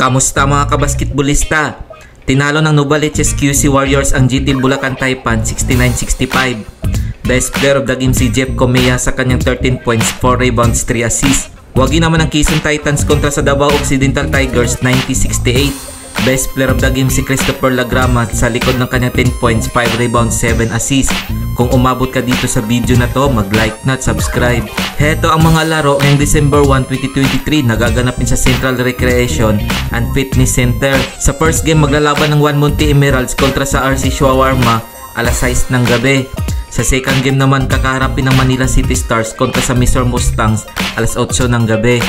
Kamusta mga kabasketballista? Tinalo ng Novaliches QC Warriors ang GT Bulacan Taipan 69-65. Best player of the game si Jeff Comea sa kanyang 13 points, 4 rebounds, 3 assists. Wagi naman ang Quezon Titans kontra sa Davao Occidental Tigers 90-68. Best player of the game si Christopher Lagrama sa likod ng kanyang 10 points, 5 rebounds, 7 assists. Kung umabot ka dito sa video na to, mag-like na at subscribe. Heto ang mga laro ngayong December 1, 2023 nagaganapin sa Central Recreation and Fitness Center. Sa first game, maglalaban ng Juan Monte Emeralds kontra sa RC Shawarma alas 6 ng gabi. Sa second game naman, kakaharapin ng Manila City Stars kontra sa Mysore Mustangs alas 8 ng gabi.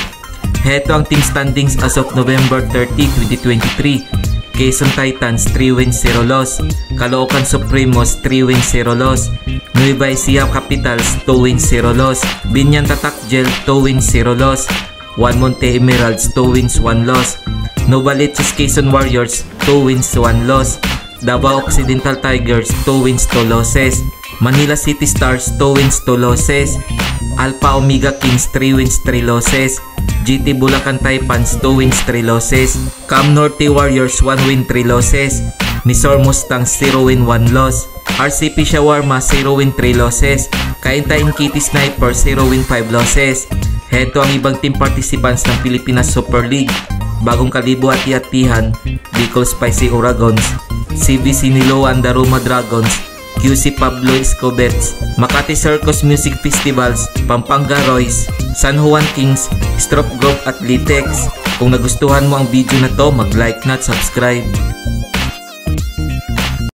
Heto ang team standings as of November 30, 2023. Quezon Titans 3 wins 0 loss, Caloocan Supremos 3 wins 0 loss, Nueva Ecija Capitals 2 wins 0 loss, Binyan Tatak Gel 2 wins 0 loss, Juan Monte Emeralds 2 wins 1 loss, Novaliches Quezon Warriors 2 wins 1 loss, Davao Occidental Tigers 2 wins 2 losses, Manila City Stars 2 wins 2 losses, Alpha Omega Kings 3 wins 3 losses, GT Bulacan Taipans 2 wins 3 losses, Cam Norte Warriors 1 win 3 losses, Mysore Mustangs 0 win 1 loss, RCP Shawarma 0 win 3 losses, Kaintayin Kitty Sniper 0 win 5 losses. Heto ang ibang team participants ng Pilipinas Super League: Bagong Kalibo Ati-Atihan, Bicol Spicy Uragons, CBC Niloan Daruma Dragons, QC Pablo Escobets, Makati Circus Music Festivals, Pampanga Royce, San Juan Kings, Strop Grove Athletics. Kung nagustuhan mo ang video na to, mag-like na at subscribe.